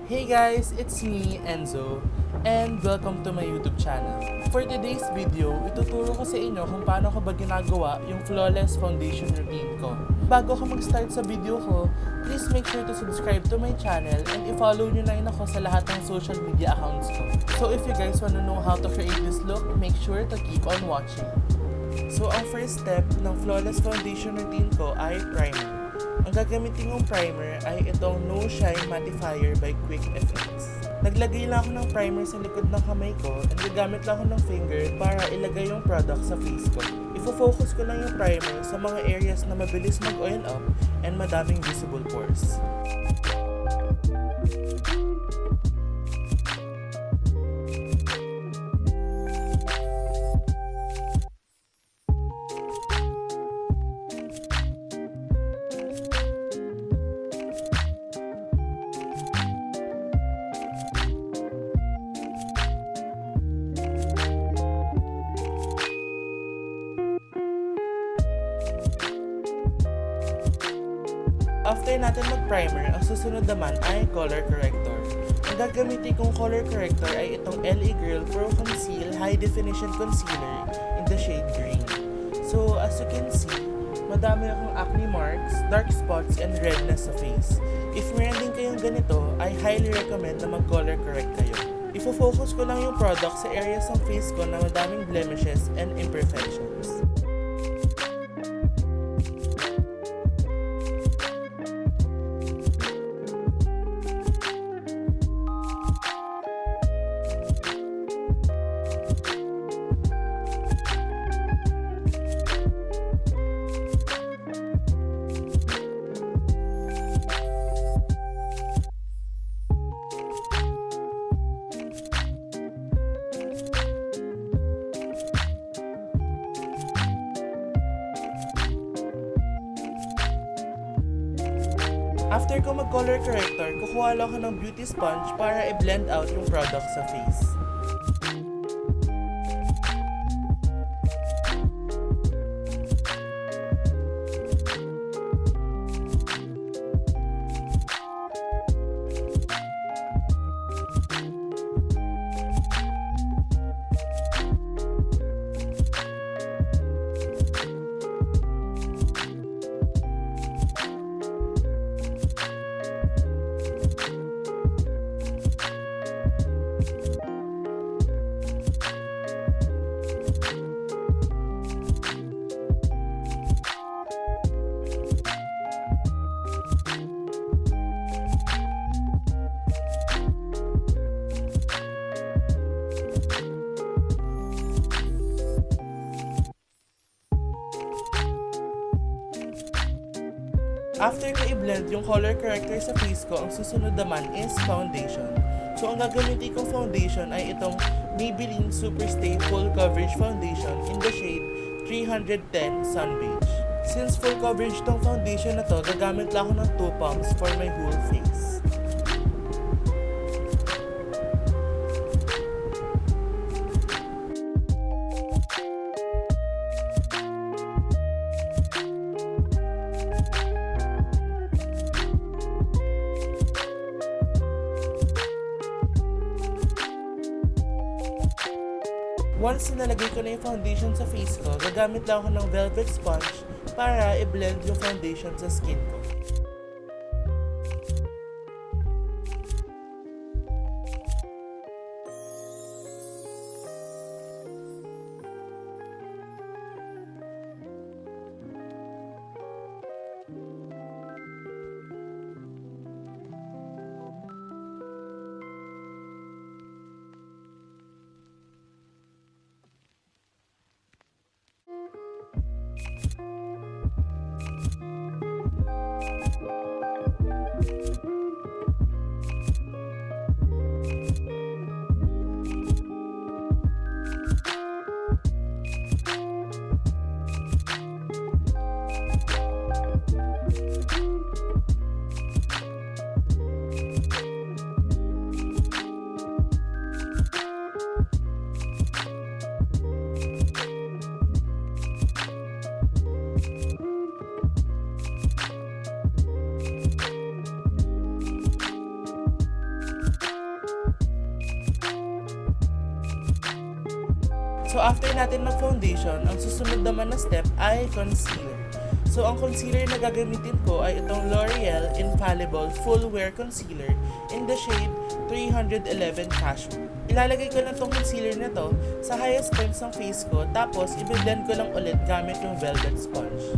Hey guys, it's me, Enzo, and welcome to my YouTube channel. For today's video, ituturo ko sa inyo kung paano ko ba ginagawa yung flawless foundation routine ko. Bago ko mag-start sa video ko, please make sure to subscribe to my channel and i-follow nyo na rin ako sa lahat ng social media accounts ko. So if you guys wanna know how to create this look, make sure to keep on watching. So ang first step ng flawless foundation routine ko ay primer. Ang gagamitin kong primer ay itong No Shine Mattifier by Quick Effects. Naglagay lang ako ng primer sa likod ng kamay ko and gagamit lang ako ng finger para ilagay yung product sa face ko. Ifo-focus ko lang yung primer sa mga areas na mabilis mag-oil up and madaming visible pores. After natin mag-primer, ang susunod naman ay color corrector. Ang gagamitin kong color corrector ay itong e.l.f Pro Conceal High Definition Concealer in the shade green. So, as you can see, madami akong acne marks, dark spots, and redness sa face. If meron din kayong ganito, I highly recommend na mag-color correct kayo. Ifo-focus ko lang yung product sa areas ng face ko na madaming blemishes and imperfections. After ko mag-color corrector, kukuha lang ako ng beauty sponge para i-blend out yung product sa face. After ko i-blend yung color corrector sa face ko, ang susunod naman is foundation. So ang gagamitin kong foundation ay itong Maybelline Super Stay Full Coverage Foundation in the shade 310 Sun Beige. Since full coverage tong foundation na to, gagamit lang ako ng 2 pumps for my whole face. Once nalagay ko na yung foundation sa face ko, gagamit lang ako ng velvet sponge para i-blend yung foundation sa skin ko. after natin mag-foundation, ang susunod naman na step ay concealer. So, ang concealer na gagamitin ko ay itong L'Oreal Infallible Full Wear Concealer in the shade 311 Cashmere. Ilalagay ko lang itong concealer na to sa highest points ng face ko, tapos i-blend ko lang ulit gamit yung velvet sponge.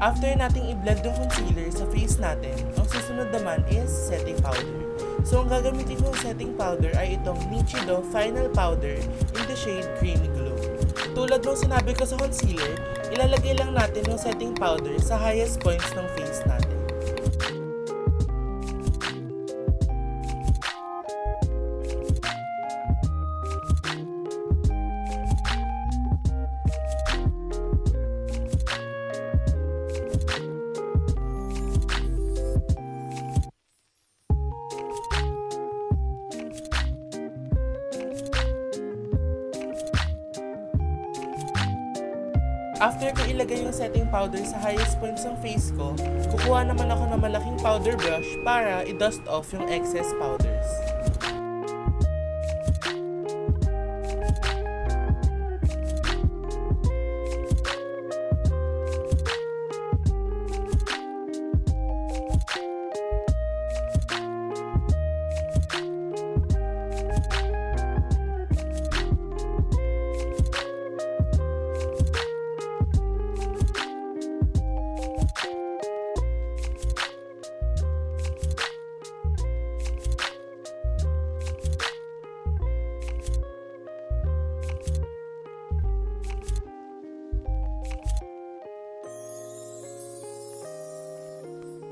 After nating i-blend yung concealer sa face natin, ang susunod naman is setting powder. So, ang gagamitin kong setting powder ay itong Nichido Final Powder in the shade Creamy Glow. Tulad ng sinabi ko sa concealer, ilalagay lang natin yung setting powder sa highest points ng face natin. After ko ilagay yung setting powder sa highest points ng face ko, kukuha naman ako ng malaking powder brush para i-dust off yung excess powders.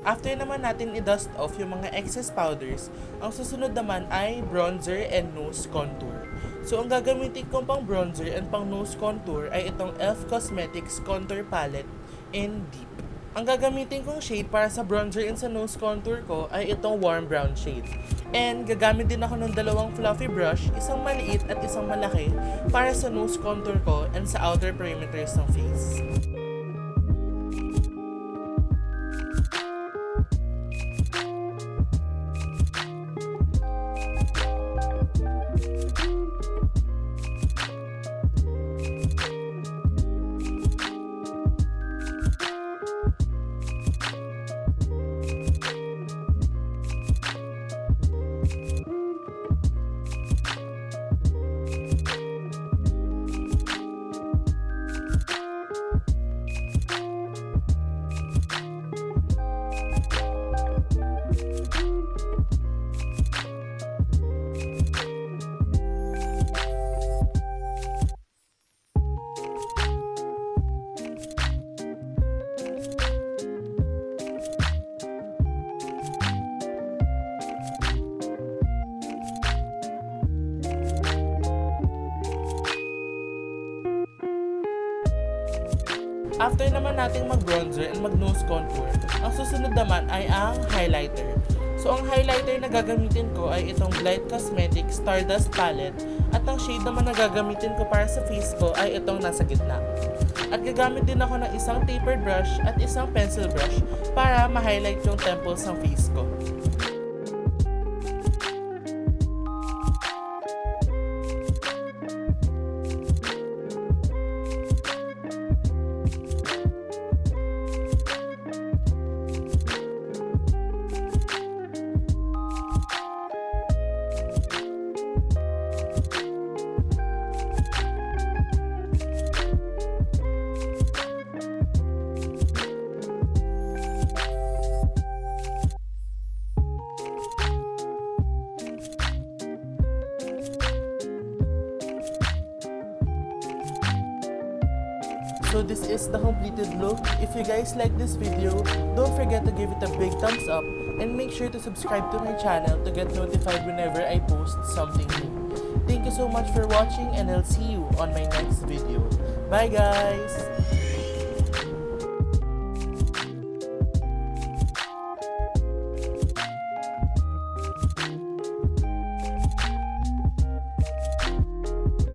After naman natin i-dust off yung mga excess powders, ang susunod naman ay bronzer and nose contour. So, ang gagamitin kong pang bronzer and pang nose contour ay itong e.l.f. Cosmetics Contour Palette in Deep. Ang gagamitin kong shade para sa bronzer and sa nose contour ko ay itong warm brown shade. And gagamit din ako ng dalawang fluffy brush, isang maliit at isang malaki, para sa nose contour ko and sa outer perimeters ng face. After naman nating mag-bronzer and mag-nose contour, ang susunod naman ay ang highlighter. So, ang highlighter na gagamitin ko ay itong Blythe Cosmetics Stardust Palette At ang shade naman na gagamitin ko para sa face ko ay itong nasa gitna. At gagamit din ako ng isang tapered brush at isang pencil brush para ma-highlight yung temples ng face ko. So this is the completed look. If you guys like this video, don't forget to give it a big thumbs up and make sure to subscribe to my channel to get notified whenever I post something new. Thank you so much for watching and I'll see you on my next video. Bye guys!